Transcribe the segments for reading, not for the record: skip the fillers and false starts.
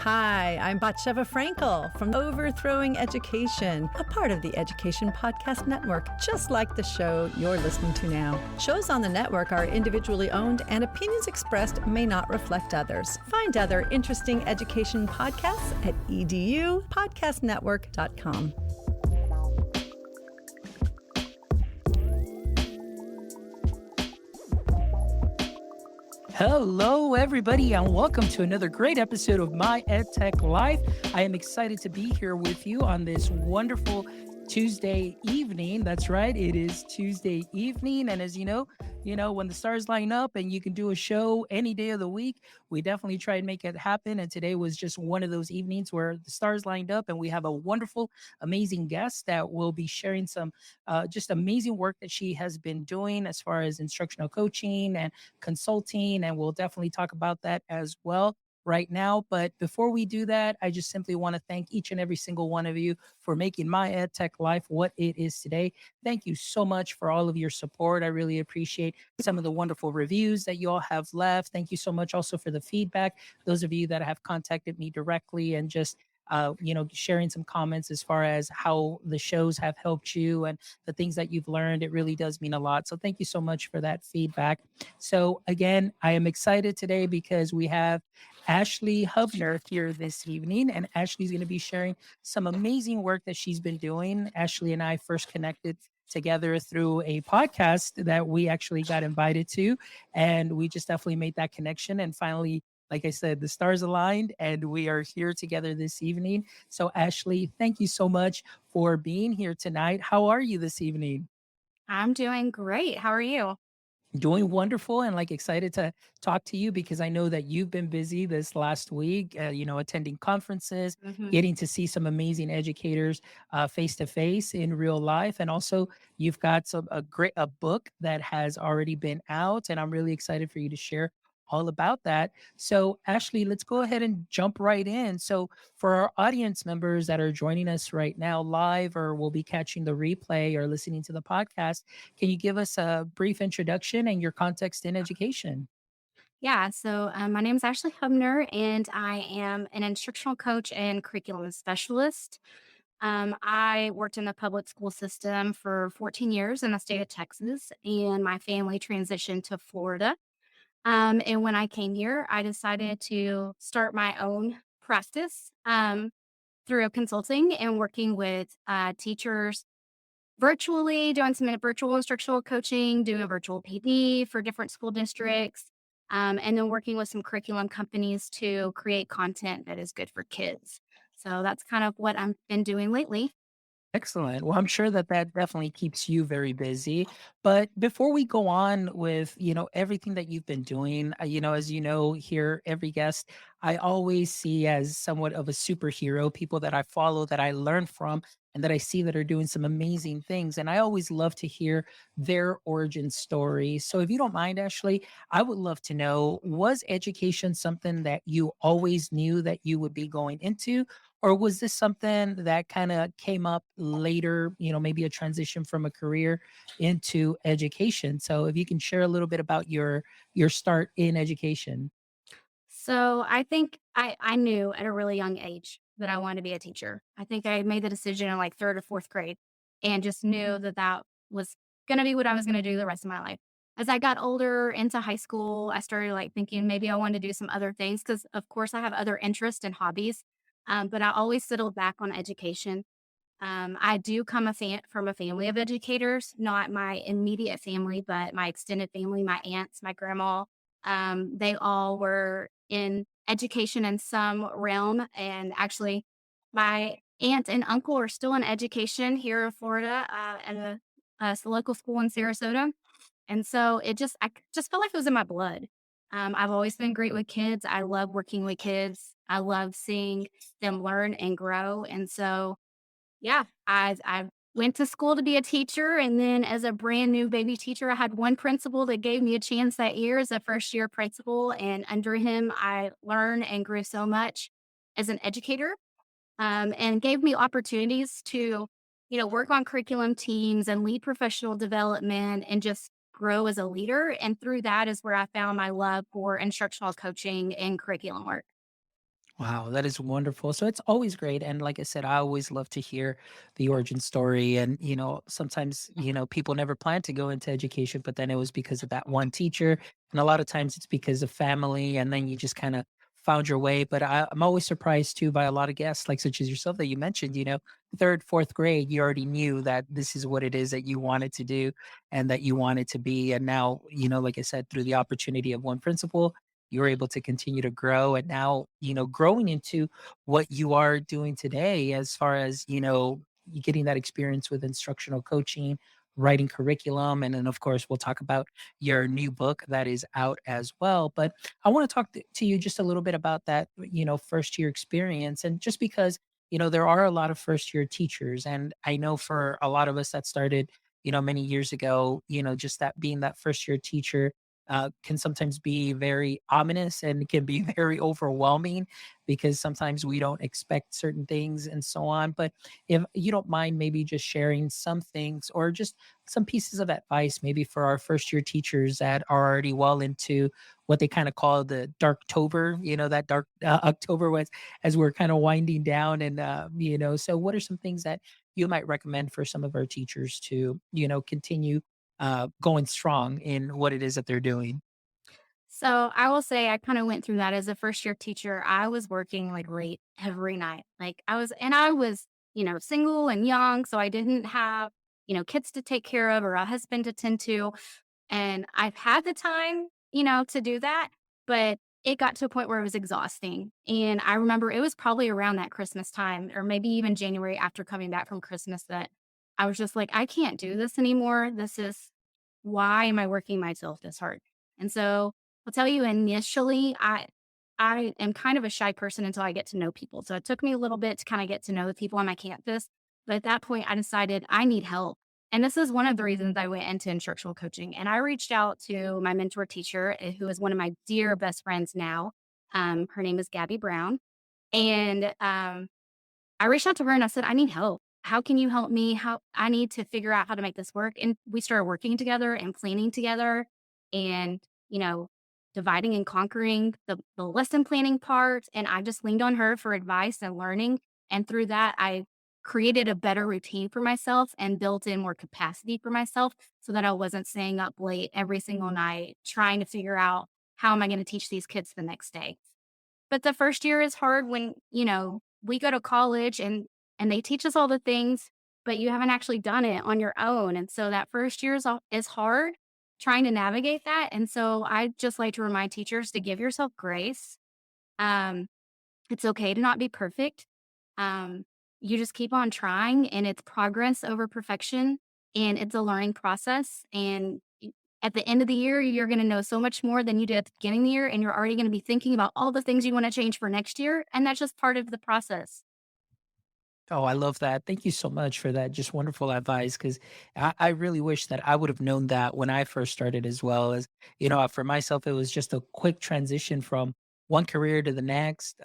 Hi, I'm Batsheva Frankel from Overthrowing Education, a part of the Education Podcast Network, just like the show you're listening to now. Shows on the network are individually owned, and opinions expressed may not reflect others. Find other interesting education podcasts at edupodcastnetwork.com. Hello, everybody, and welcome to another great episode of My EdTech Life. I am excited to be here with you on this wonderful Tuesday evening. That's right, it is Tuesday evening, and as you know, when the stars line up and you can do a show any day of the week, we definitely try and make it happen. And today was just one of those evenings where the stars lined up, and we have a wonderful, amazing guest that will be sharing some just amazing work that she has been doing as far as instructional coaching and consulting, and we'll definitely talk about that as well right now. But before we do that, I just simply want to thank each and every single one of you for making my EdTech life what it is today. Thank you so much for all of your support. I really appreciate some of the wonderful reviews that you all have left. Thank you so much also for the feedback. Those of you that have contacted me directly and just sharing some comments as far as how the shows have helped you and the things that you've learned. It really does mean a lot. So thank you so much for that feedback. So again, I am excited today because we have Ashley Hubner here this evening, and Ashley's going to be sharing some amazing work that she's been doing. Ashley and I first connected together through a podcast that we actually got invited to, and we just definitely made that connection. And finally, like I said, the stars aligned and we are here together this evening. So, Ashley, thank you so much for being here tonight. How are you this evening? I'm doing great. How are you? Doing wonderful, and like excited to talk to you because I know that you've been busy this last week, attending conferences, Mhm. getting to see some amazing educators face to face in real life. And also you've got a book that has already been out, and I'm really excited for you to share all about that. So Ashley, let's go ahead and jump right in. So for our audience members that are joining us right now live or will be catching the replay or listening to the podcast, can you give us a brief introduction and your context in education? My name is Ashley Hubner, and I am an instructional coach and curriculum specialist. I worked in the public school system for 14 years in the state of Texas, and my family transitioned to Florida. And when I came here, I decided to start my own practice through consulting and working with teachers virtually, doing some virtual instructional coaching, doing a virtual PD for different school districts, and then working with some curriculum companies to create content that is good for kids. So that's kind of what I've been doing lately. Excellent. Well, I'm sure that that definitely keeps you very busy. But before we go on with, everything that you've been doing, as you know, here, every guest, I always see as somewhat of a superhero, people that I follow, that I learn from, and that I see that are doing some amazing things. And I always love to hear their origin story. So if you don't mind, Ashley, I would love to know, was education something that you always knew that you would be going into? Or was this something that kinda came up later, maybe a transition from a career into education? So if you can share a little bit about your start in education. So I think I knew at a really young age that I wanted to be a teacher. I think I made the decision in like third or fourth grade and just knew that that was going to be what I was going to do the rest of my life. As I got older into high school, I started like thinking maybe I wanted to do some other things because, of course, I have other interests and hobbies. But I always settled back on education. I do come from a family of educators, not my immediate family, but my extended family, my aunts, my grandma. They all were in education in some realm. And actually, my aunt and uncle are still in education here in Florida at a local school in Sarasota. And so just felt like it was in my blood. I've always been great with kids. I love working with kids. I love seeing them learn and grow. And so, yeah, I went to school to be a teacher, and then as a brand new baby teacher, I had one principal that gave me a chance that year as a first year principal, and under him, I learned and grew so much as an educator, and gave me opportunities to, work on curriculum teams and lead professional development and just grow as a leader. And through that is where I found my love for instructional coaching and curriculum work. Wow, that is wonderful. So it's always great. And like I said, I always love to hear the origin story. And, sometimes, people never plan to go into education, but then it was because of that one teacher. And a lot of times it's because of family. And then you just kind of found your way. But I'm always surprised too by a lot of guests, like such as yourself, that you mentioned, third, fourth grade, you already knew that this is what it is that you wanted to do and that you wanted to be. And now, like I said, through the opportunity of one principal, you were able to continue to grow, and now growing into what you are doing today, as far as you getting that experience with instructional coaching, writing curriculum, and then of course we'll talk about your new book that is out as well. But I want to talk to you just a little bit about that first year experience. And just because there are a lot of first year teachers, and I know for a lot of us that started many years ago, just that being that first year teacher can sometimes be very ominous and can be very overwhelming because sometimes we don't expect certain things and so on. But if you don't mind, maybe just sharing some things or just some pieces of advice, maybe for our first year teachers that are already well into what they kind of call the darktober, that dark October was as we're kind of winding down. And, so what are some things that you might recommend for some of our teachers to, continue going strong in what it is that they're doing? So I will say I kind of went through that as a first year teacher. I was working like late every night. I was, single and young. So I didn't have, kids to take care of or a husband to tend to. And I've had the time, to do that, but it got to a point where it was exhausting. And I remember it was probably around that Christmas time or maybe even January after coming back from Christmas that I was just like, I can't do this anymore. Why am I working myself this hard? And so I'll tell you initially, I am kind of a shy person until I get to know people. So it took me a little bit to kind of get to know the people on my campus. But at that point, I decided I need help. And this is one of the reasons I went into instructional coaching. And I reached out to my mentor teacher, who is one of my dear best friends now. Her name is Gabby Brown. And I reached out to her and I said, I need help. How can you help me? How I need to figure out how to make this work. And we started working together and planning together and, you know, dividing and conquering the lesson planning part. And I just leaned on her for advice and learning. And through that, I created a better routine for myself and built in more capacity for myself so that I wasn't staying up late every single night trying to figure out how am I going to teach these kids the next day. But the first year is hard when, we go to college and they teach us all the things, but you haven't actually done it on your own. And so that first year is hard trying to navigate that. And so I just like to remind teachers to give yourself grace. Um, it's okay to not be perfect. Um, you just keep on trying and it's progress over perfection and it's a learning process. At the end of the year, you're going to know so much more than you did at the beginning of the year. And you're already going to be thinking about all the things you want to change for next year. And that's just part of the process. Oh, I love that. Thank you so much for that. Just wonderful advice. Because I really wish that I would have known that when I first started as well. As for myself, it was just a quick transition from one career to the next.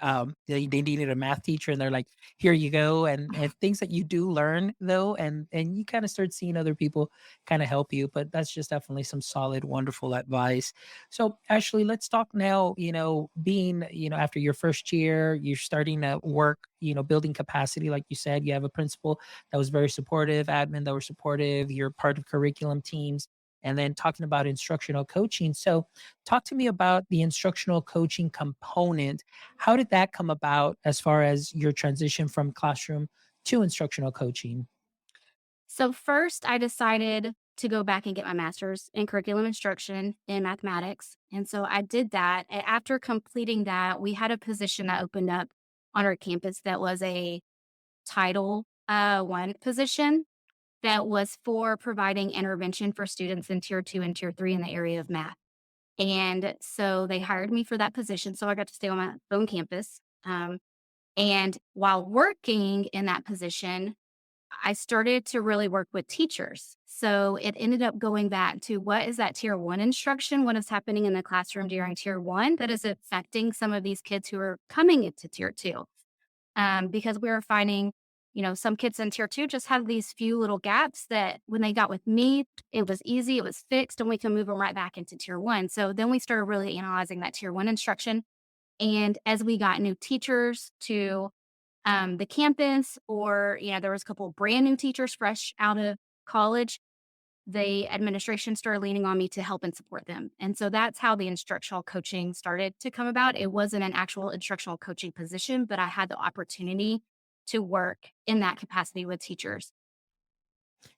They needed a math teacher, and they're like, "Here you go." And things that you do learn though, and you kind of start seeing other people kind of help you. But that's just definitely some solid, wonderful advice. So, Ashley, let's talk now. Being after your first year, you're starting to work. Building capacity, like you said, you have a principal that was very supportive, admin that were supportive. You're part of curriculum teams, and then talking about instructional coaching. So, talk to me about the instructional coaching component. How did that come about as far as your transition from classroom to instructional coaching? So, first, I decided to go back and get my master's in curriculum instruction in mathematics. And so I did that. After completing that, we had a position that opened up on our campus that was a Title One position that was for providing intervention for students in tier two and tier three in the area of math. And so they hired me for that position. So I got to stay on my own campus. And while working in that position, I started to really work with teachers. So it ended up going back to what is that tier one instruction? What is happening in the classroom during tier one that is affecting some of these kids who are coming into tier two? Because we were finding, some kids in tier two just have these few little gaps that when they got with me, it was easy, it was fixed, and we can move them right back into tier one. So then we started really analyzing that tier one instruction And as we got new teachers to the campus, or, there was a couple brand new teachers fresh out of college, the administration started leaning on me to help and support them. And so that's how the instructional coaching started to come about. It wasn't an actual instructional coaching position, but I had the opportunity to work in that capacity with teachers.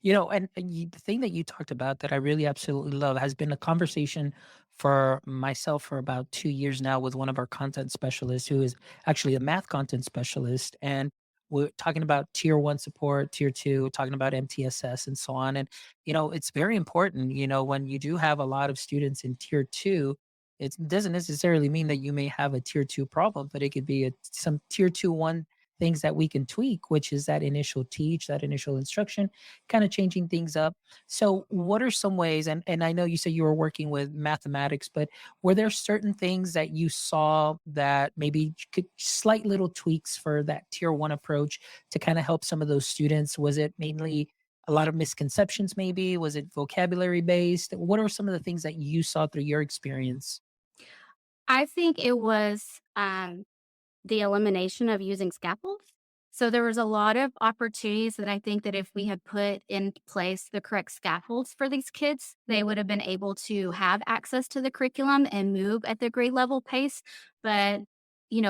The thing that you talked about that I really absolutely love has been a conversation for myself for about 2 years now with one of our content specialists who is actually a math content specialist. And we're talking about tier one support, tier two, talking about MTSS and so on. And, it's very important, when you do have a lot of students in tier two, it doesn't necessarily mean that you may have a tier two problem, but it could be some tier two one things that we can tweak, which is that initial teach, that initial instruction, kind of changing things up. So what are some ways, and I know you said you were working with mathematics, but were there certain things that you saw that maybe could slight little tweaks for that tier one approach to kind of help some of those students? Was it mainly a lot of misconceptions maybe? Was it vocabulary based? What are some of the things that you saw through your experience? I think it was the elimination of using scaffolds. So there was a lot of opportunities that I think that if we had put in place the correct scaffolds for these kids, they would have been able to have access to the curriculum and move at the grade level pace. But,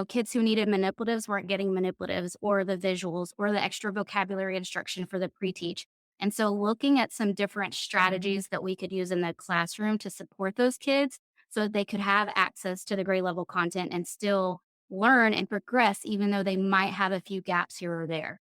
kids who needed manipulatives weren't getting manipulatives or the visuals or the extra vocabulary instruction for the pre-teach. And so looking at some different strategies that we could use in the classroom to support those kids so that they could have access to the grade level content and still learn and progress even though they might have a few gaps here or there.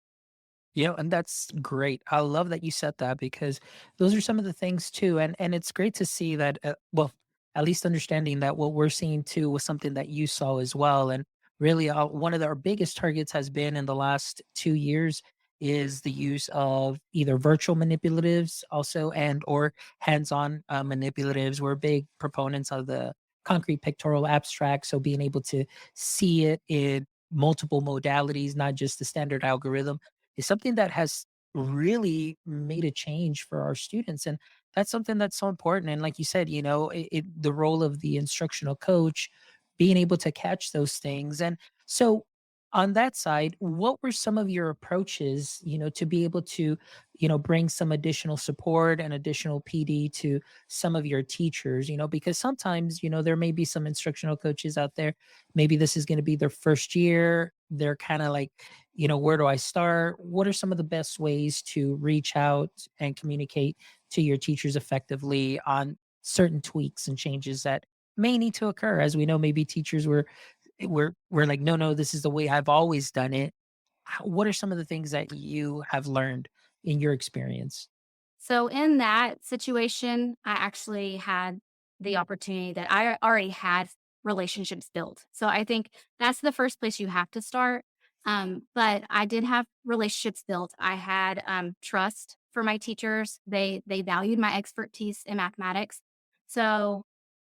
And that's great. I love that you said that because those are some of the things too, and it's great to see that. Well, at least understanding that what we're seeing too was something that you saw as well. And really, one of our biggest targets has been in the last 2 years is the use of either virtual manipulatives, also and or hands-on manipulatives. We're big proponents of the concrete pictorial abstract, so being able to see it in multiple modalities, not just the standard algorithm is something that has really made a change for our students. And that's something that's so important. And like you said, the role of the instructional coach being able to catch those things. And so on that side, what were some of your approaches, to be able to, bring some additional support and additional PD to some of your teachers, because sometimes, there may be some instructional coaches out there. Maybe this is going to be their first year. They're kind of like, where do I start? What are some of the best ways to reach out and communicate to your teachers effectively on certain tweaks and changes that may need to occur? As we know, maybe teachers we're like, no, no, this is the way I've always done it. What are some of the things that you have learned in your experience? So in that situation, I actually had the opportunity that I already had relationships built. So I think that's the first place you have to start. But I did have relationships built. I had trust for my teachers. They valued my expertise in mathematics. So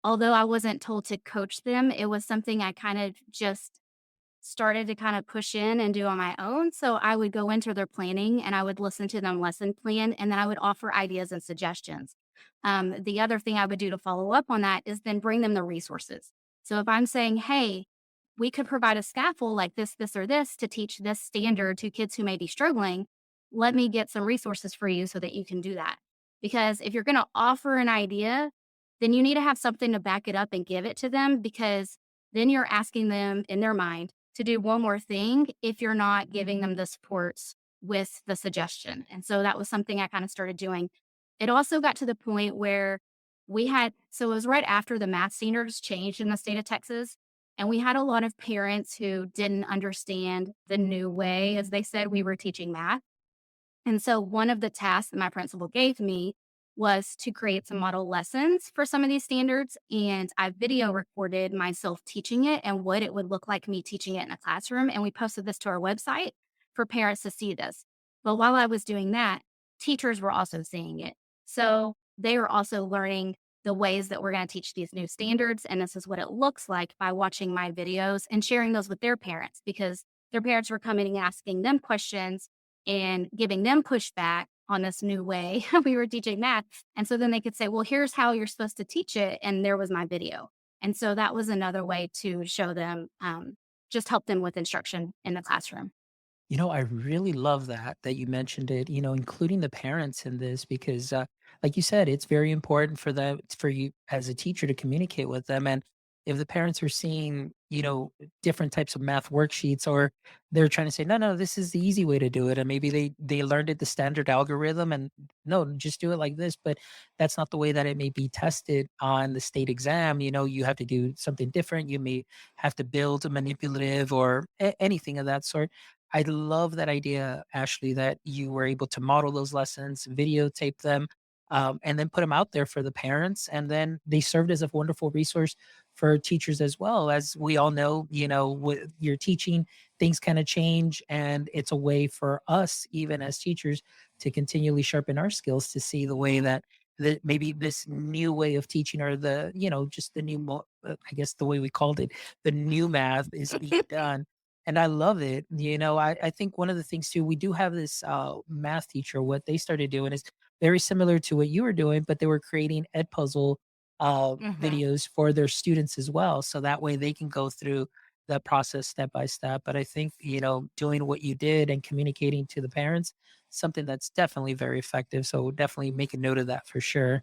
although I wasn't told to coach them, it was something I kind of just started to kind of push in and do on my own. So I would go into their planning and I would listen to them lesson plan, and then I would offer ideas and suggestions. The other thing I would do to follow up on that is then bring them the resources. So if I'm saying, hey, we could provide a scaffold like this, or this to teach this standard to kids who may be struggling, let me get some resources for you so that you can do that. Because if you're going to offer an idea, then you need to have something to back it up and give it to them, because then you're asking them in their mind to do one more thing if you're not giving them the supports with the suggestion. And so that was something I kind of started doing. It also got to the point where so it was right after the math standards changed in the state of Texas. And we had a lot of parents who didn't understand the new way, as they said, we were teaching math. And so one of the tasks that my principal gave me was to create some model lessons for some of these standards. And I video recorded myself teaching it and what it would look like me teaching it in a classroom. And we posted this to our website for parents to see this. But while I was doing that, teachers were also seeing it. So they were also learning the ways that we're going to teach these new standards. And this is what it looks like by watching my videos and sharing those with their parents, because their parents were coming and asking them questions and giving them pushback on this new way we were teaching math. And so then they could say, well, here's how you're supposed to teach it. And there was my video. And so that was another way to show them, just help them with instruction in the classroom. I really love that you mentioned it, including the parents in this because like you said, it's very important for you as a teacher to communicate with them. And if the parents are seeing, different types of math worksheets or they're trying to say, no, no, this is the easy way to do it. And maybe they learned it the standard algorithm and no, just do it like this, but that's not the way that it may be tested on the state exam. You have to do something different. You may have to build a manipulative or anything of that sort. I love that idea, Ashley, that you were able to model those lessons, videotape them, and then put them out there for the parents. And then they served as a wonderful resource for teachers as well. As we all know, with your teaching, things kind of change. And it's a way for us, even as teachers, to continually sharpen our skills to see the way that maybe this new way of teaching or just the new, I guess the way we called it, the new math is being done and I love it. I think one of the things too, we do have this math teacher. What they started doing is very similar to what you were doing, but they were creating Edpuzzle Mhm. videos for their students as well. So that way they can go through the process step by step. But I think, doing what you did and communicating to the parents, something that's definitely very effective. So definitely make a note of that for sure.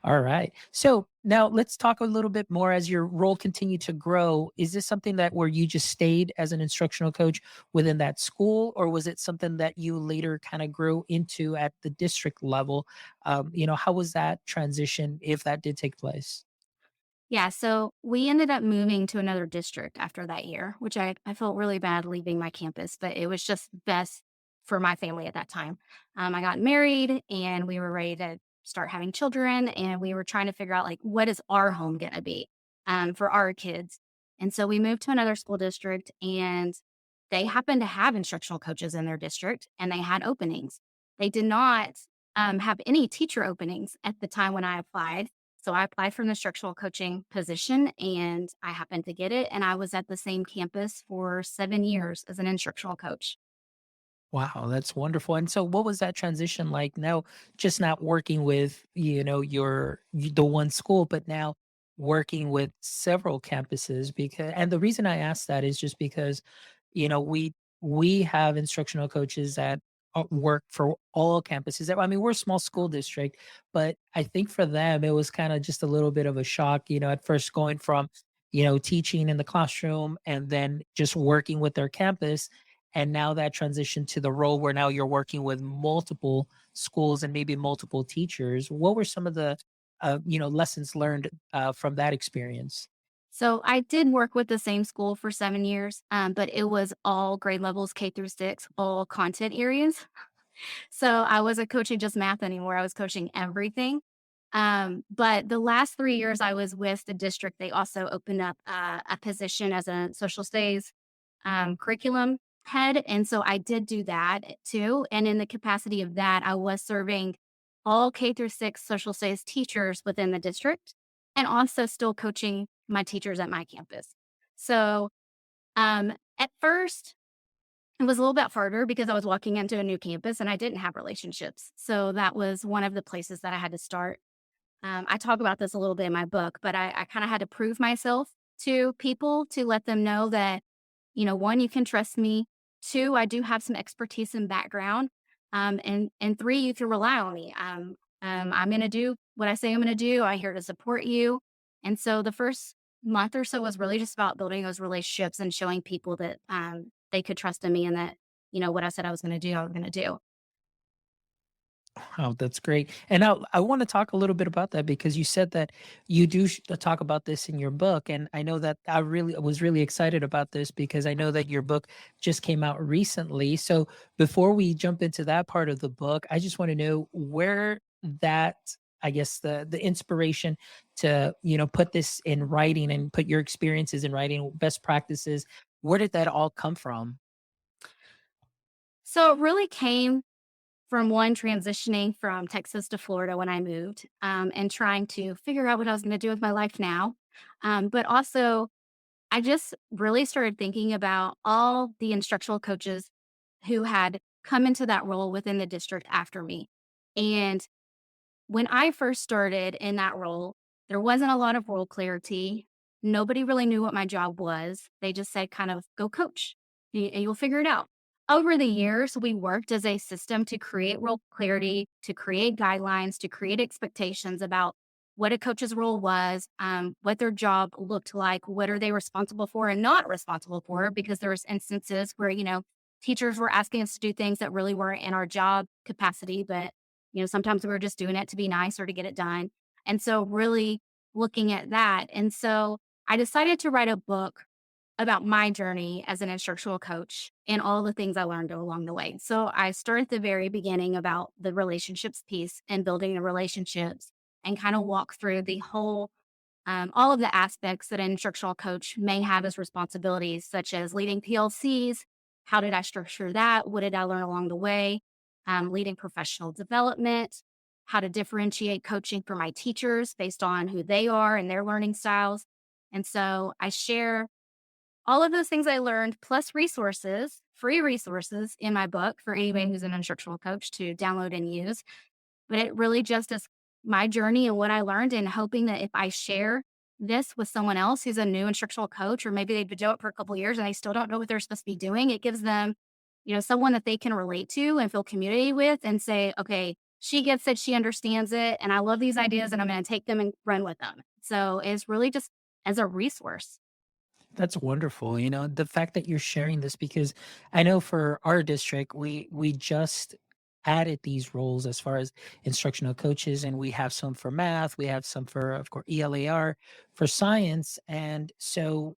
All right. So now let's talk a little bit more as your role continued to grow. Is this something that where you just stayed as an instructional coach within that school, or was it something that you later kind of grew into at the district level? How was that transition if that did take place? Yeah, so we ended up moving to another district after that year, which I felt really bad leaving my campus, but it was just best for my family at that time. I got married and we were ready to start having children, and we were trying to figure out like what is our home going to be for our kids. And so we moved to another school district, and they happened to have instructional coaches in their district, and they had openings. They did not have any teacher openings at the time when I applied, so I applied for an instructional coaching position and I happened to get it. And I was at the same campus for 7 years as an instructional coach. Wow, that's wonderful. And so what was that transition like now just not working with, the one school, but now working with several campuses because and the reason I asked that is just because, we have instructional coaches that work for all campuses. I mean, we're a small school district, but I think for them it was kind of just a little bit of a shock, at first going from, teaching in the classroom and then just working with their campus and now that transition to the role where now you're working with multiple schools and maybe multiple teachers. What were some of the lessons learned from that experience? So I did work with the same school for 7 years, but it was all grade levels K through 6, all content areas. So I wasn't coaching just math anymore. I was coaching everything. But the last 3 years I was with the district, they also opened up a position as a social studies curriculum head. And so I did do that too. And in the capacity of that, I was serving all K through 6 social studies teachers within the district and also still coaching my teachers at my campus. So at first, it was a little bit harder because I was walking into a new campus and I didn't have relationships. So that was one of the places that I had to start. I talk about this a little bit in my book, but I kind of had to prove myself to people to let them know that, one, you can trust me. Two, I do have some expertise and background. And three, you can rely on me. I'm going to do what I say I'm going to do. I'm here to support you. And so the first month or so was really just about building those relationships and showing people that they could trust in me and that, what I said I was going to do, I was going to do. Oh, that's great. And now I want to talk a little bit about that because you said that you do talk about this in your book. And I know that I really was really excited about this because I know that your book just came out recently. So before we jump into that part of the book, I just want to know where that I guess the inspiration to put this in writing and put your experiences in writing, best practices, where did that all come from? So it really came from one transitioning from Texas to Florida when I moved, and trying to figure out what I was going to do with my life now. But also, I just really started thinking about all the instructional coaches who had come into that role within the district after me. And when I first started in that role, There wasn't a lot of role clarity. Nobody really knew what my job was. They just said, kind of, go coach and you'll figure it out. Over the years, we worked as a system to create role clarity, to create guidelines, to create expectations about what a coach's role was, what their job looked like, what are they responsible for and not responsible for, because there was instances where, teachers were asking us to do things that really weren't in our job capacity, but, sometimes we were just doing it to be nice or to get it done. And so really looking at that. And so I decided to write a book about my journey as an instructional coach and all the things I learned along the way. So I start at the very beginning about the relationships piece and building the relationships and kind of walk through the whole, all of the aspects that an instructional coach may have as responsibilities, such as leading PLCs. How did I structure that? What did I learn along the way? Leading professional development, how to differentiate coaching for my teachers based on who they are and their learning styles. And so I share all of those things I learned, plus resources, free resources in my book for anybody who's an instructional coach to download and use. But it really just is my journey and what I learned, and hoping that if I share this with someone else who's a new instructional coach, or maybe they've been doing it for a couple of years and they still don't know what they're supposed to be doing, it gives them, someone that they can relate to and feel community with and say, okay, she gets it, she understands it, and I love these ideas and I'm going to take them and run with them. So it's really just as a resource. That's wonderful. The fact that you're sharing this, because I know for our district, we just added these roles as far as instructional coaches, and we have some for math, we have some for, of course, ELAR for science. And so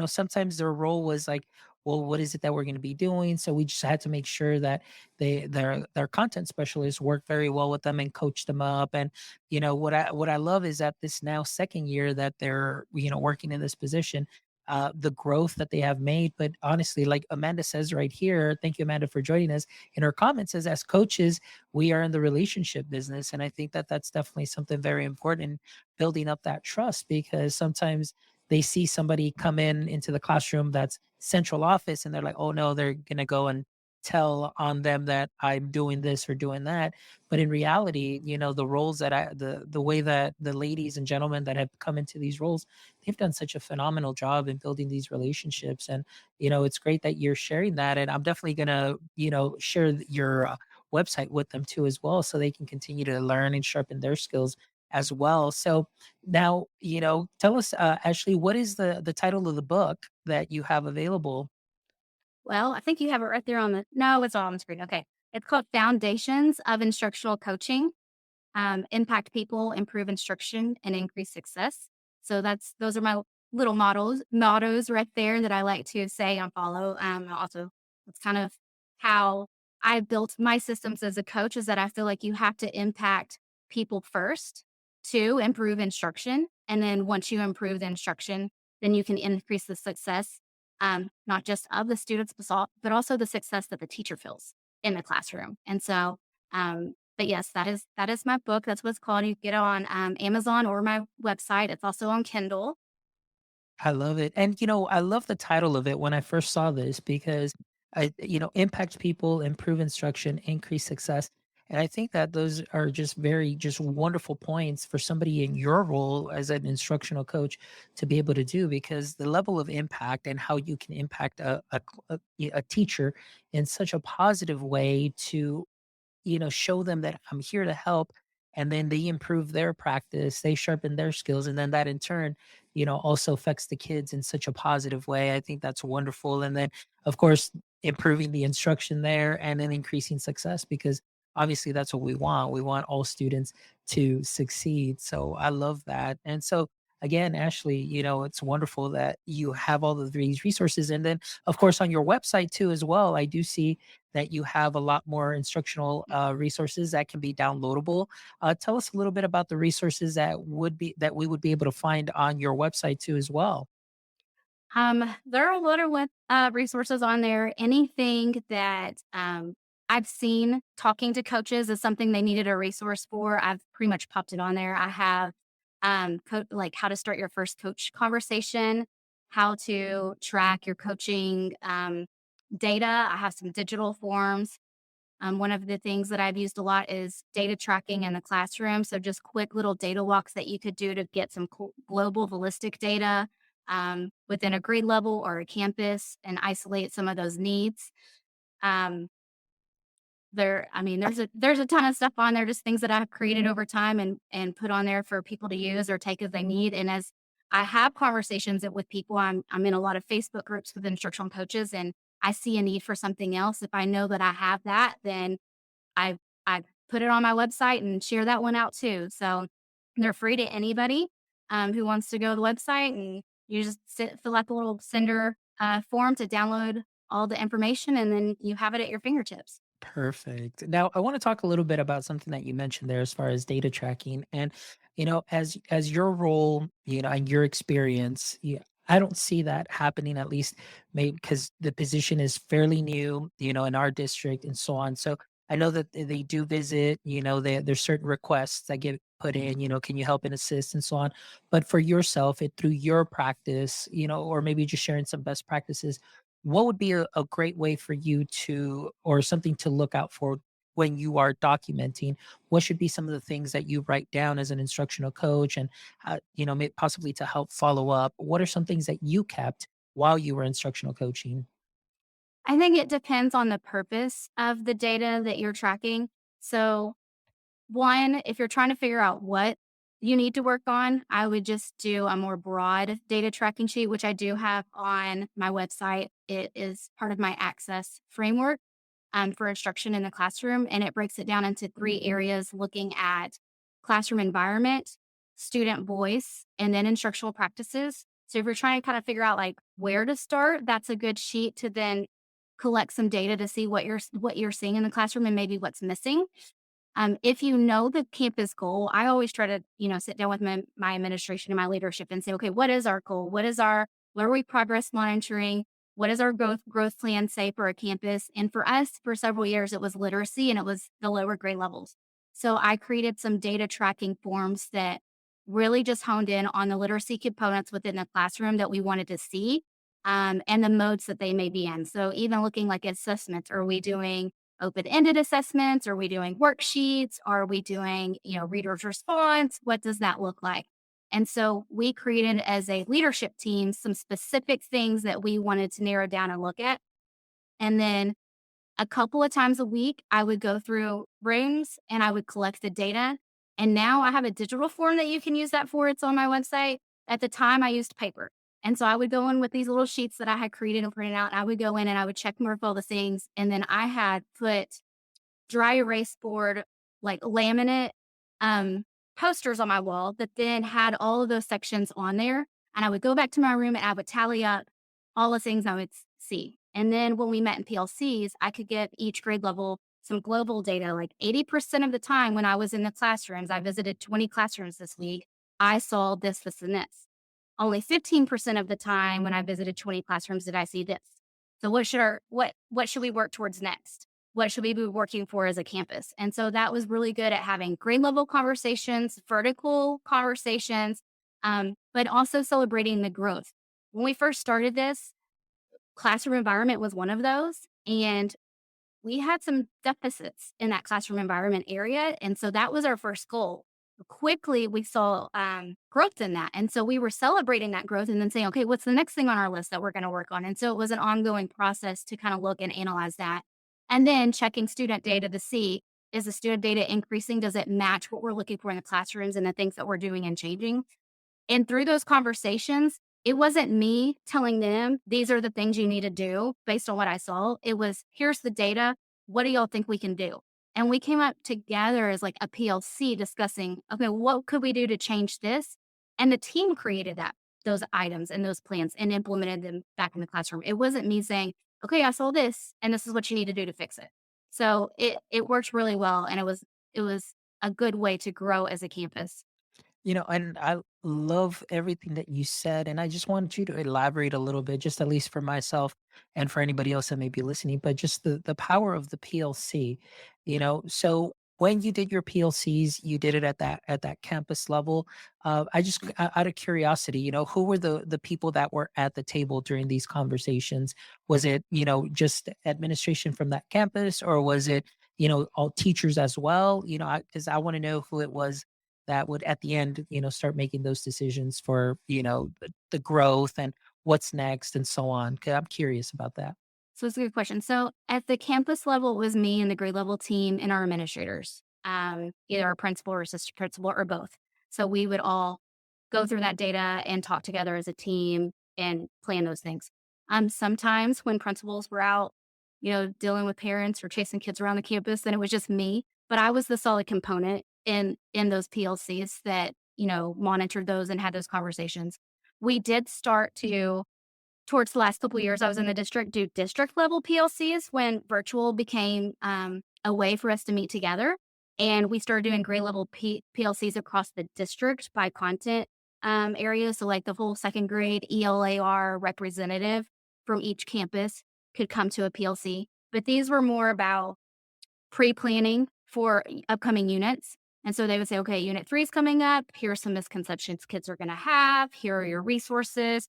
sometimes their role was like, well, what is it that we're going to be doing? So we just had to make sure that their content specialists work very well with them and coach them up. And what I love is that this now second year that they're working in this position, the growth that they have made. But honestly, like Amanda says right here, thank you, Amanda, for joining us. In her comments, says, as coaches, we are in the relationship business, and I think that that's definitely something very important, building up that trust, because sometimes they see somebody come into the classroom that's central office, and they're like, oh no, they're going to go and tell on them that I'm doing this or doing that. But in reality, the roles that the way that the ladies and gentlemen that have come into these roles, they've done such a phenomenal job in building these relationships. And it's great that you're sharing that, and I'm definitely going to share your website with them too as well, so they can continue to learn and sharpen their skills as well. So now, tell us, Ashley, what is the title of the book that you have available? Well, I think you have it right there on the, no, it's all on the screen. Okay. It's called Foundations of Instructional Coaching. Impact people, improve instruction, and increase success. So those are my little mottos right there that I like to say and follow. Also, it's kind of how I built my systems as a coach, is that I feel like you have to impact people first to improve instruction. And then once you improve the instruction, then you can increase the success, not just of the students, but also the success that the teacher feels in the classroom. And so, but yes, that is my book. That's what it's called. You can get it on Amazon or my website. It's also on Kindle. I love it. And, I love the title of it when I first saw this, because impact people, improve instruction, increase success. And I think that those are just very, just wonderful points for somebody in your role as an instructional coach to be able to do, because the level of impact and how you can impact a teacher in such a positive way to show them that I'm here to help. And then they improve their practice, they sharpen their skills. And then that in turn, also affects the kids in such a positive way. I think that's wonderful. And then, of course, improving the instruction there, and then increasing success, because obviously that's what we want. We want all students to succeed. So I love that. And so, again, Ashley, it's wonderful that you have all of these resources. And then, of course, on your website too, as well, I do see that you have a lot more instructional resources that can be downloadable. Tell us a little bit about the resources that we would be able to find on your website too as well. There are a lot of resources on there. Anything that I've seen talking to coaches is something they needed a resource for, I've pretty much popped it on there. I have like how to start your first coach conversation, how to track your coaching data. I have some digital forms. One of the things that I've used a lot is data tracking in the classroom. So just quick little data walks that you could do to get some global holistic data within a grade level or a campus and isolate some of those needs. Um, I mean, there's a ton of stuff on there, just things that I've created over time and put on there for people to use or take as they need. And as I have conversations with people, I'm in a lot of Facebook groups with instructional coaches, and I see a need for something else. If I know that I have that, then I I put it on my website and share that one out too. So they're free to anybody who wants to go to the website, and you just fill out the little sender form to download all the information, and then you have it at your fingertips. Perfect. Now, I want to talk a little bit about something that you mentioned there as far as data tracking. And, as your role, and your experience, I don't see that happening, at least maybe because the position is fairly new, in our district and so on. So I know that they do visit, there's certain requests that get put in, can you help and assist and so on. But for yourself, through your practice, or maybe just sharing some best practices, what would be a great way for you to, or something to look out for when you are documenting? What should be some of the things that you write down as an instructional coach, and possibly to help follow up? What are some things that you kept while you were instructional coaching? I think it depends on the purpose of the data that you're tracking. So, one, if you're trying to figure out what you need to work on, I would just do a more broad data tracking sheet, which I do have on my website. It is part of my access framework for instruction in the classroom, and it breaks it down into three areas looking at classroom environment, student voice, and then instructional practices. So if you're trying to kind of figure out like where to start, that's a good sheet to then collect some data to see what you're seeing in the classroom and maybe what's missing. If you know the campus goal, I always try to, sit down with my administration and my leadership and say, okay, what is our goal? What are we progress monitoring? What does our growth plan say for a campus? And for us, for several years, it was literacy and it was the lower grade levels. So I created some data tracking forms that really just honed in on the literacy components within the classroom that we wanted to see, and the modes that they may be in. So even looking like assessments, are we doing open-ended assessments? Are we doing worksheets? Are we doing, reader's response? What does that look like? And so we created as a leadership team some specific things that we wanted to narrow down and look at. And then a couple of times a week, I would go through rooms and I would collect the data. And now I have a digital form that you can use that for. It's on my website. At the time, I used paper. And so I would go in with these little sheets that I had created and printed out. And I would go in and I would check mark all the things. And then I had put dry erase board, like laminate posters on my wall that then had all of those sections on there. And I would go back to my room and I would tally up all the things I would see. And then when we met in PLCs, I could give each grade level some global data. Like 80% of the time when I was in the classrooms, I visited 20 classrooms this week, I saw this, and this. Only 15% of the time when I visited 20 classrooms did I see this. So what should we work towards next? What should we be working for as a campus? And so that was really good at having grade level conversations, vertical conversations, but also celebrating the growth. When we first started this, classroom environment was one of those. And we had some deficits in that classroom environment area. And so that was our first goal. Quickly, we saw growth in that. And so we were celebrating that growth and then saying, okay, what's the next thing on our list that we're going to work on? And so it was an ongoing process to kind of look and analyze that. And then checking student data to see, is the student data increasing? Does it match what we're looking for in the classrooms and the things that we're doing and changing? And through those conversations, it wasn't me telling them, these are the things you need to do based on what I saw. It was, here's the data. What do y'all think we can do? And we came up together as like a PLC discussing, okay, what could we do to change this? And the team created those items and those plans and implemented them back in the classroom. It wasn't me saying, okay, I saw this and this is what you need to do to fix it. So it worked really well, and it was a good way to grow as a campus. And I love everything that you said. And I just want you to elaborate a little bit, just at least for myself and for anybody else that may be listening, but just the power of the PLC. So when you did your PLCs, you did it at that campus level. I just out of curiosity, who were the people that were at the table during these conversations? Was it, just administration from that campus, or was it all teachers as well? Because I want to know who it was that would at the end, start making those decisions for, the growth and what's next and so on. 'Cause I'm curious about that. So it's a good question. So at the campus level, it was me and the grade level team and our administrators, either our principal or assistant principal or both. So we would all go through that data and talk together as a team and plan those things. Sometimes when principals were out, dealing with parents or chasing kids around the campus, then it was just me. But I was the solid component in those PLCs that monitored those and had those conversations. We did start to towards the last couple of years, I was in the district, do district level PLCs when virtual became a way for us to meet together. And we started doing grade level PLCs across the district by content area. So, like the whole second grade ELAR representative from each campus could come to a PLC. But these were more about pre planning for upcoming units. And so they would say, okay, unit 3 is coming up. Here are some misconceptions kids are going to have. Here are your resources.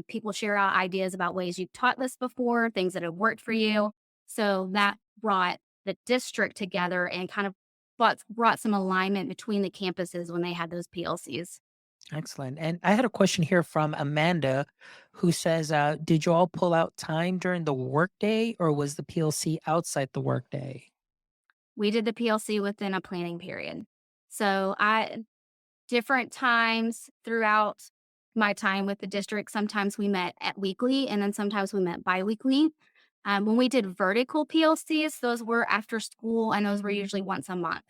People share out ideas about ways you've taught this before, things that have worked for you. So that brought the district together and kind of brought some alignment between the campuses when they had those PLCs. Excellent. And I had a question here from Amanda who says, did you all pull out time during the workday or was the PLC outside the workday? We did the PLC within a planning period. So I different times throughout my time with the district, sometimes we met at weekly and then sometimes we met biweekly. When we did vertical PLCs, those were after school and those were usually once a month.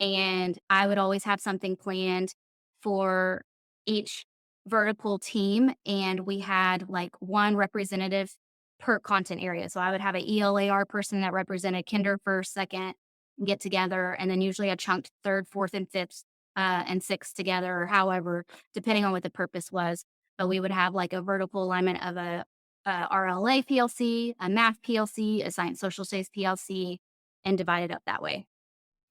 And I would always have something planned for each vertical team. And we had like one representative per content area. So I would have an ELAR person that represented kinder, first, second, get together, and then usually a chunked third, fourth, and fifth and sixth together, or however, depending on what the purpose was. But we would have like a vertical alignment of a RLA PLC, a math PLC, a science social studies PLC, and divide it up that way.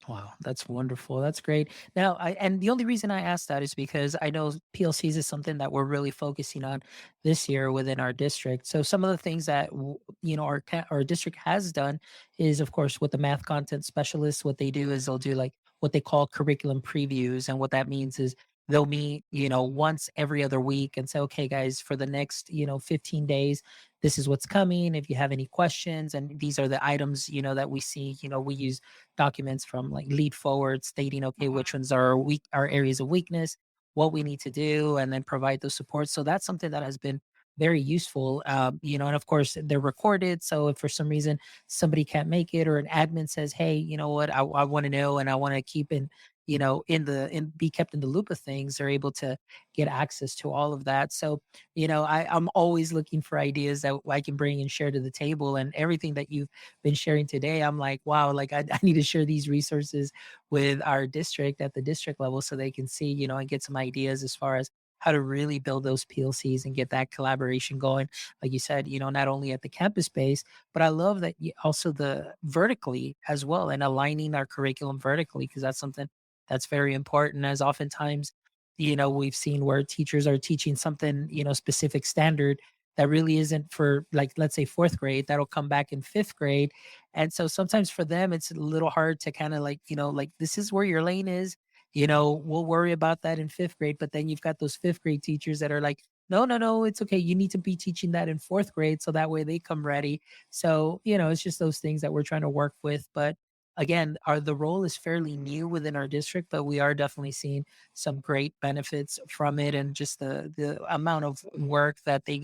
Wow, that's wonderful. That's great. Now, and the only reason I asked that is because I know PLCs is something that we're really focusing on this year within our district. So some of the things that our district has done is, of course, with the math content specialists, what they do is they'll do like what they call curriculum previews, and what that means is they'll meet once every other week and say, okay, guys, for the next 15 days, this is what's coming. If you have any questions, and these are the items that we see, we use documents from like lead forward stating, okay, Mhm. which ones are our areas of weakness, what we need to do, and then provide those supports. So that's something that has been very useful. And of course they're recorded. So if for some reason somebody can't make it or an admin says, hey, you know what, I want to know and I want to keep be kept in the loop of things, they're able to get access to all of that. So, I'm always looking for ideas that I can bring and share to the table. And everything that you've been sharing today, I'm like, wow, like I need to share these resources with our district at the district level so they can see, and get some ideas as far as how to really build those PLCs and get that collaboration going. Like you said, not only at the campus base, but I love that also the vertically as well, and aligning our curriculum vertically, because that's something that's very important. As oftentimes, we've seen where teachers are teaching something, specific standard that really isn't for, like, let's say fourth grade, that'll come back in fifth grade. And so sometimes for them, it's a little hard to kind of like, like, this is where your lane is. We'll worry about that in fifth grade. But then you've got those fifth grade teachers that are like, no, no, no, it's okay. You need to be teaching that in fourth grade. So that way they come ready. So, it's just those things that we're trying to work with. But again, the role is fairly new within our district, but we are definitely seeing some great benefits from it, and just the amount of work that they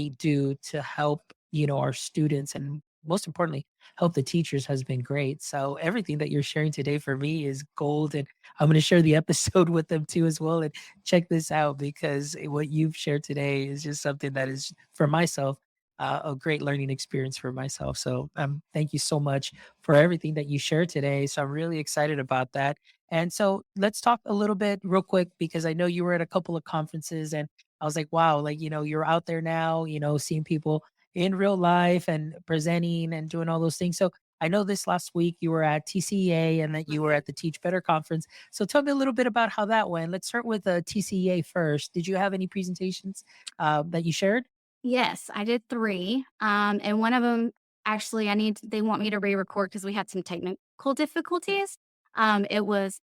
do to help our students, and most importantly help the teachers, has been great. So everything that you're sharing today for me is gold, and I'm going to share the episode with them too as well, and check this out, because what you've shared today is just something that is for myself a great learning experience for myself. So thank you so much for everything that you shared today. So I'm really excited about that. And so let's talk a little bit real quick, because I know you were at a couple of conferences and I was like, wow, like, you're out there now, seeing people in real life and presenting and doing all those things. So I know this last week you were at TCEA and that you were at the Teach Better conference. So tell me a little bit about how that went. Let's start with TCEA first. Did you have any presentations that you shared? Yes, I did 3, and one of them actually, they want me to re-record because we had some technical difficulties. I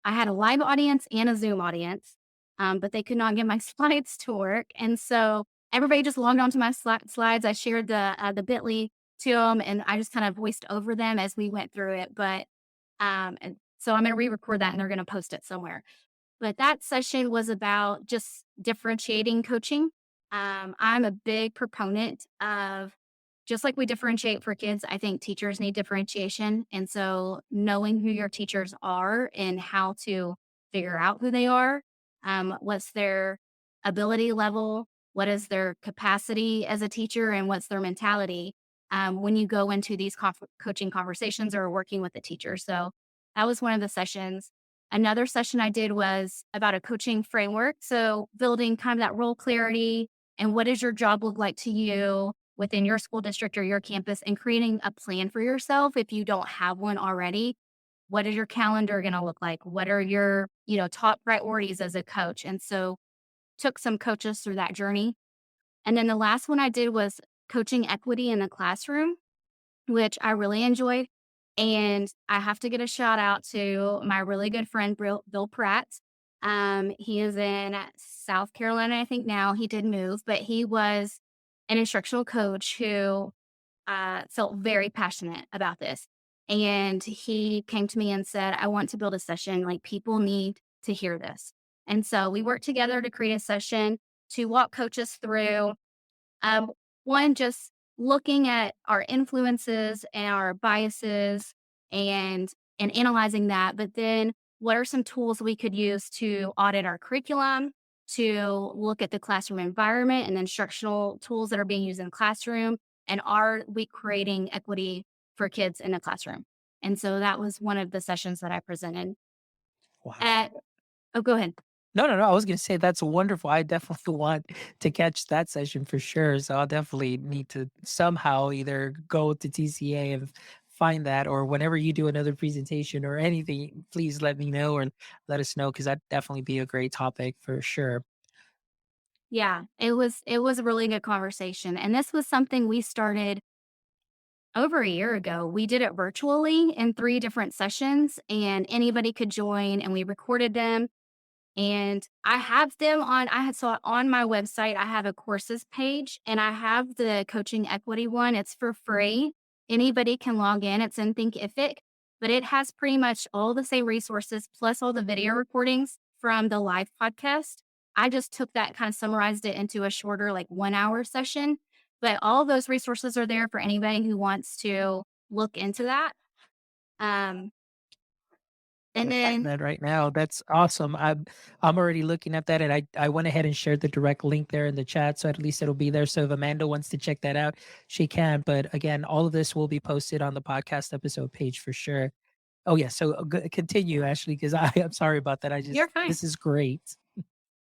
had a live audience and a Zoom audience, but they could not get my slides to work. And so everybody just logged onto my slides. I shared the bit.ly to them and I just kind of voiced over them as we went through it. And so I'm going to re-record that and they're going to post it somewhere. But that session was about just differentiating coaching. I'm a big proponent of just like we differentiate for kids, I think teachers need differentiation. And so knowing who your teachers are and how to figure out who they are, what's their ability level, what is their capacity as a teacher, and what's their mentality when you go into these coaching conversations or working with the teacher. So that was one of the sessions. Another session I did was about a coaching framework. So building kind of that role clarity and what does your job look like to you within your school district or your campus, and creating a plan for yourself if you don't have one already. What is your calendar going to look like? What are your, top priorities as a coach? And so took some coaches through that journey. And then the last one I did was coaching equity in the classroom, which I really enjoyed. And I have to get a shout out to my really good friend, Bill Pratt. He is in South Carolina, I think now. He did move, but he was an instructional coach who felt very passionate about this. And he came to me and said, I want to build a session. Like, people need to hear this. And so we worked together to create a session to walk coaches through um, one, just looking at our influences and our biases and analyzing that, but then what are some tools we could use to audit our curriculum, to look at the classroom environment and instructional tools that are being used in the classroom, and are we creating equity for kids in the classroom? And so that was one of the sessions that I presented Wow. at. Oh, go ahead. No, no, no. I was gonna say that's wonderful. I definitely want to catch that session for sure. So I'll definitely need to somehow either go to TCA and find that, or whenever you do another presentation or anything, please let me know or let us know because that'd definitely be a great topic for sure. Yeah, it was a really good conversation. And this was something we started over a year ago. We did it virtually in 3 different sessions, and anybody could join, and we recorded them. And I have them on I had saw on my website, I have a courses page, and I have the coaching equity one. It's for free. Anybody can log in. It's in Thinkific, but it has pretty much all the same resources plus all the video recordings from the live podcast. I just took that, kind of summarized it into a shorter, like 1 hour session. But all those resources are there for anybody who wants to look into that. Um, and Looking then at that right now. That's awesome. I'm already looking at that, and I went ahead and shared the direct link there in the chat, so at least it'll be there. So if Amanda wants to check that out, she can. But again, all of this will be posted on the podcast episode page for sure. Oh yeah, so continue, Ashley, because I'm sorry about that. you're fine. This is great.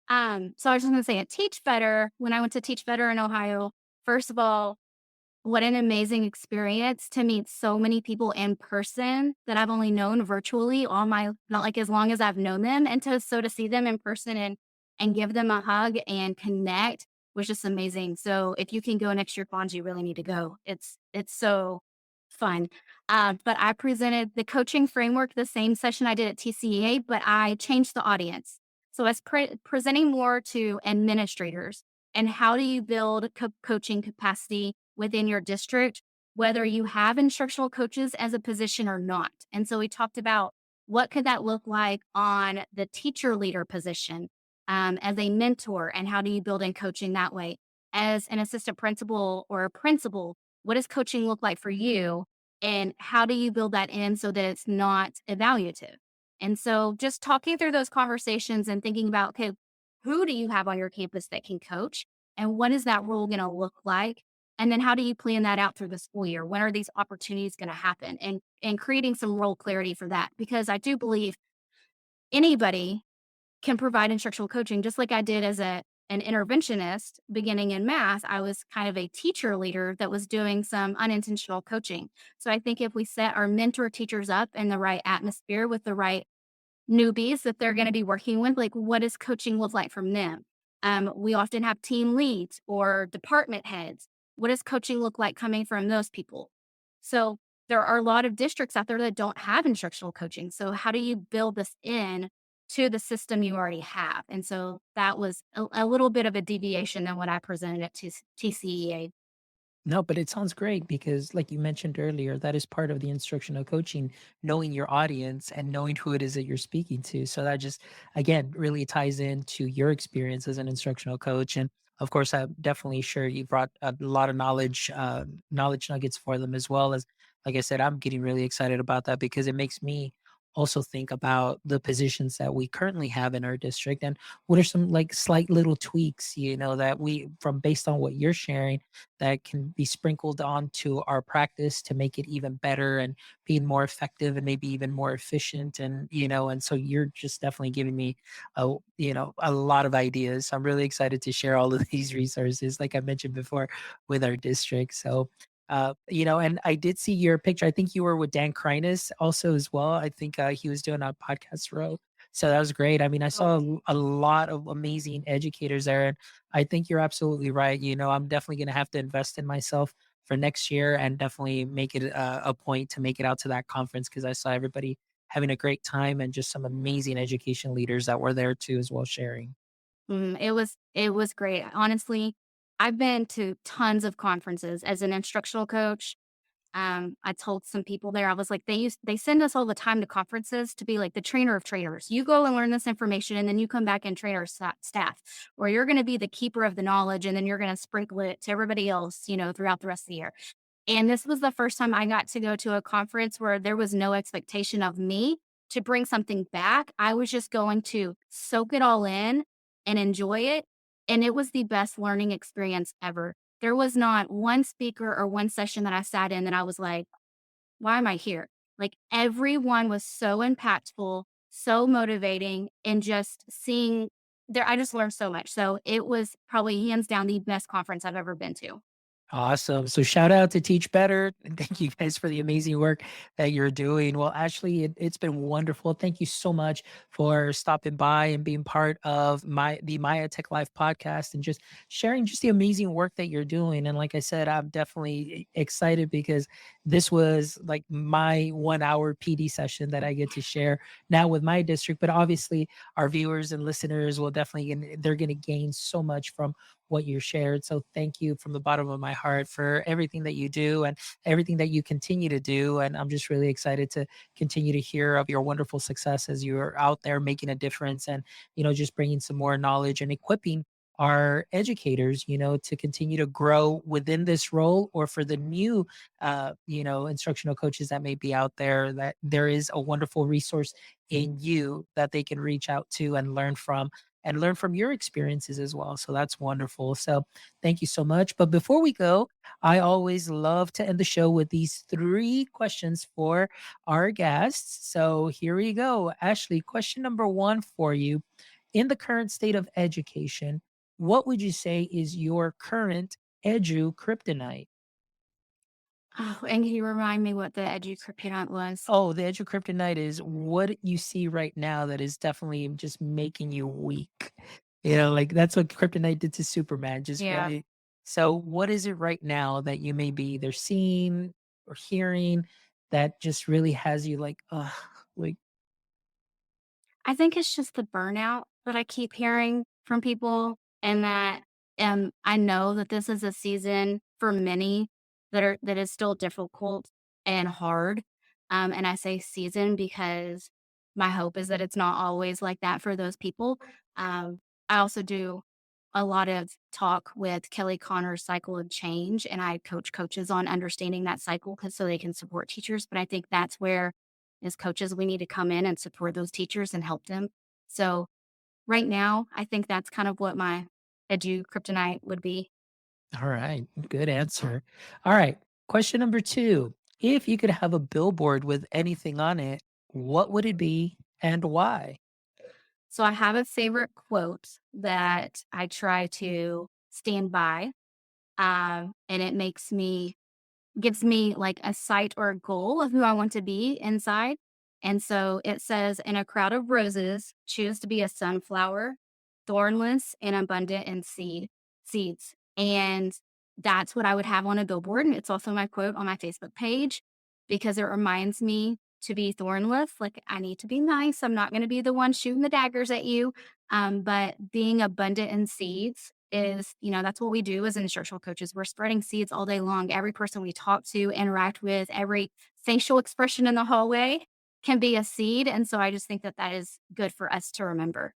So I was just gonna say at Teach Better, when I went to Teach Better in Ohio, first of all, what an amazing experience to meet so many people in person that I've only known virtually all my not like as long as I've known them. And to see them in person and give them a hug and connect was just amazing. So if you can go next year, Bonds, you really need to go. It's so fun. But I presented the coaching framework, the same session I did at TCEA, but I changed the audience. So I was presenting more to administrators and how do you build coaching capacity within your district, whether you have instructional coaches as a position or not. And so we talked about what could that look like on the teacher leader position, as a mentor, and how do you build in coaching that way? As an assistant principal or a principal, what does coaching look like for you? And how do you build that in so that it's not evaluative? And so just talking through those conversations and thinking about, okay, who do you have on your campus that can coach? And what is that role going to look like? And then how do you plan that out through the school year? When are these opportunities going to happen? And creating some role clarity for that. Because I do believe anybody can provide instructional coaching, just like I did as an interventionist beginning in math. I was kind of a teacher leader that was doing some unintentional coaching. So I think if we set our mentor teachers up in the right atmosphere with the right newbies that they're going to be working with, like what does coaching look like from them? We often have team leads or department heads. What does coaching look like coming from those people? So there are a lot of districts out there that don't have instructional coaching. So how do you build this in to the system you already have? And so that was a little bit of a deviation than what I presented at TCEA. No, but it sounds great because, like you mentioned earlier, that is part of the instructional coaching, knowing your audience and knowing who it is that you're speaking to. So that just, again, really ties into your experience as an instructional coach. And of course, I'm definitely sure you brought a lot of knowledge nuggets for them as well. As, like I said, I'm getting really excited about that because it makes me also think about the positions that we currently have in our district and what are some like slight little tweaks, that we, from based on what you're sharing, that can be sprinkled onto our practice to make it even better and being more effective and maybe even more efficient. And so you're just definitely giving me a lot of ideas. I'm really excited to share all of these resources, like I mentioned before, with our district. So and I did see your picture. I think you were with Dan Kreiness also as well. I think he was doing a podcast row. So that was great. I mean, I saw a lot of amazing educators there. And I think you're absolutely right. I'm definitely going to have to invest in myself for next year and definitely make it a point to make it out to that conference because I saw everybody having a great time and just some amazing education leaders that were there too as well sharing. It was great. Honestly, I've been to tons of conferences as an instructional coach. I told some people there, I was like, they send us all the time to conferences to be like the trainer of trainers. You go and learn this information, and then you come back and train our staff, or you're going to be the keeper of the knowledge, and then you're going to sprinkle it to everybody else, throughout the rest of the year. And this was the first time I got to go to a conference where there was no expectation of me to bring something back. I was just going to soak it all in and enjoy it. And it was the best learning experience ever. There was not one speaker or one session that I sat in that I was like, why am I here? Like everyone was so impactful, so motivating, and just seeing there, I just learned so much. So it was probably hands down the best conference I've ever been to. Awesome. So shout out to Teach Better. And thank you guys for the amazing work that you're doing. Well, Ashley, it's been wonderful. Thank you so much for stopping by and being part of the Maya Tech Life podcast and just sharing just the amazing work that you're doing. And like I said, I'm definitely excited because this was like my 1 hour PD session that I get to share now with my district. But obviously our viewers and listeners will definitely they're gonna gain so much from what you shared. So thank you from the bottom of my heart for everything that you do and everything that you continue to do. And I'm just really excited to continue to hear of your wonderful success as you're out there making a difference and, just bringing some more knowledge and equipping our educators, to continue to grow within this role or for the new, instructional coaches that may be out there, that there is a wonderful resource in you that they can reach out to and learn from your experiences as well. So that's wonderful. So thank you so much. But before we go, I always love to end the show with these three questions for our guests. So here we go. Ashley, question number one for you. In the current state of education, what would you say is your current edu kryptonite? Oh, and can you remind me what the edu kryptonite was? Oh, the edge of kryptonite is what you see right now that is definitely just making you weak. Like that's what kryptonite did to Superman. Just Yeah. really. So, what is it right now that you may be either seeing or hearing that just really has you like, like, I think it's just the burnout that I keep hearing from people, and that I know that this is a season for many that is still difficult and hard. And I say season because my hope is that it's not always like that for those people. I also do a lot of talk with Kelly Connor's cycle of change, and I coach coaches on understanding that cycle because so they can support teachers. But I think that's where as coaches, we need to come in and support those teachers and help them. So right now, I think that's kind of what my edu kryptonite would be. all right, good answer. All right, question number two. If you could have a billboard with anything on it, what would it be and why? So I have a favorite quote that I try to stand by. And it gives me like a sight or a goal of who I want to be inside. And so it says, in a crowd of roses, choose to be a sunflower, thornless and abundant in seeds. And that's what I would have on a billboard. And it's also my quote on my Facebook page because it reminds me to be thornless. Like, I need to be nice. I'm not going to be the one shooting the daggers at you. But being abundant in seeds is, that's what we do as instructional coaches. We're spreading seeds all day long. Every person we talk to, interact with, every facial expression in the hallway can be a seed. And so I just think that that is good for us to remember.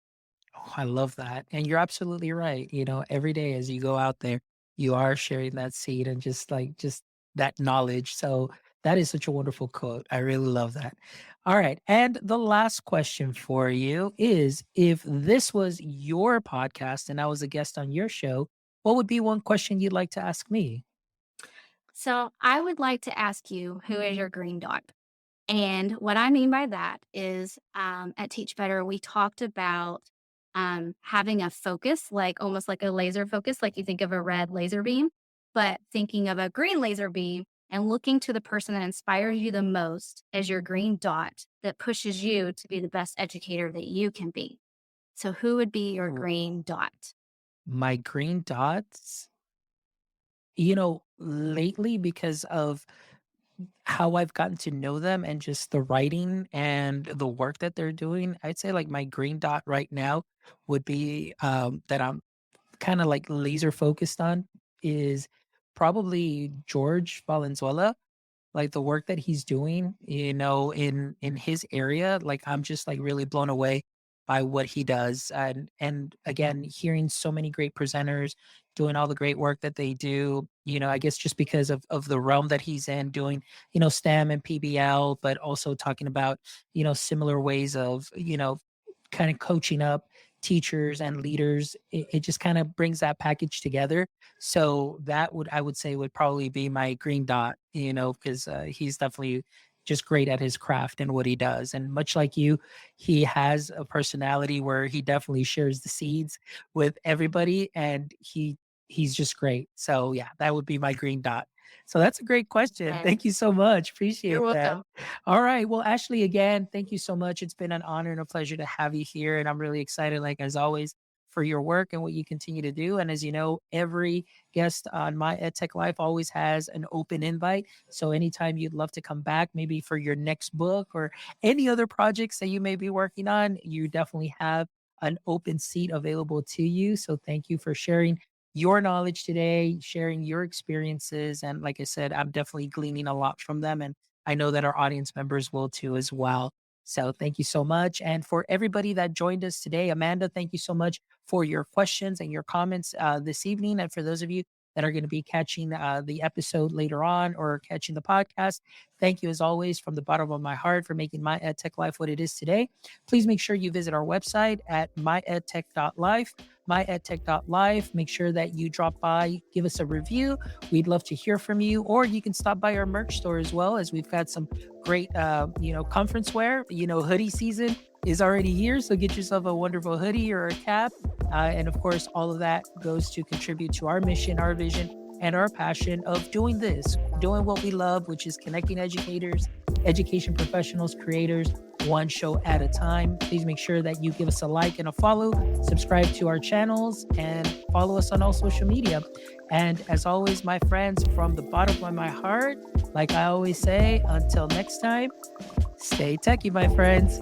Oh, I love that. And you're absolutely right. Every day as you go out there, you are sharing that seed and just that knowledge. So that is such a wonderful quote. I really love that. All right. And the last question for you is, if this was your podcast and I was a guest on your show, what would be one question you'd like to ask me? So I would like to ask you, who is your green dot? And what I mean by that is at Teach Better, we talked about having a focus, like almost like a laser focus, like you think of a red laser beam, but thinking of a green laser beam and looking to the person that inspires you the most as your green dot that pushes you to be the best educator that you can be. So, who would be your R- green dot? My green dots, lately because of how I've gotten to know them and just the writing and the work that they're doing, I'd say like my green dot right now would be that I'm kind of like laser focused on is probably George Valenzuela, like the work that he's doing, in his area. Like I'm just like really blown away by what he does. And again, hearing so many great presenters doing all the great work that they do, I guess just because of the realm that he's in, doing, STEM and PBL, but also talking about, similar ways of, kind of coaching up teachers and leaders. It just kind of brings that package together. So that would, I would say, would probably be my green dot, because he's definitely just great at his craft and what he does. And much like you, he has a personality where he definitely shares the seeds with everybody, and he's just great. So yeah, that would be my green dot. So that's a great question. And Thank you so much. you're Appreciate that. welcome. All right. Well, Ashley, again, thank you so much. It's been an honor and a pleasure to have you here. And I'm really excited, like as always, for your work and what you continue to do. And as you know, every guest on My EdTech Life always has an open invite. So anytime you'd love to come back, maybe for your next book or any other projects that you may be working on, you definitely have an open seat available to you. So thank you for sharing your knowledge today, sharing your experiences. And like I said, I'm definitely gleaning a lot from them. And I know that our audience members will too as well. So thank you so much. And for everybody that joined us today, Amanda, thank you so much for your questions and your comments this evening. And for those of you that are going to be catching the episode later on or catching the podcast, thank you as always from the bottom of my heart for making My EdTech Life what it is today. Please make sure you visit our website at myedtech.life, myedtech.life. Make sure that you drop by, give us a review. We'd love to hear from you, or you can stop by our merch store as well, as we've got some great, conference wear. Hoodie season is already here, so get yourself a wonderful hoodie or a cap. And of course, all of that goes to contribute to our mission, our vision, and our passion of doing what we love, which is connecting educators, education professionals, creators, one show at a time. Please make sure that you give us a like and a follow, subscribe to our channels, and follow us on all social media. And as always, my friends, from the bottom of my heart, like I always say, until next time, stay techie, my friends.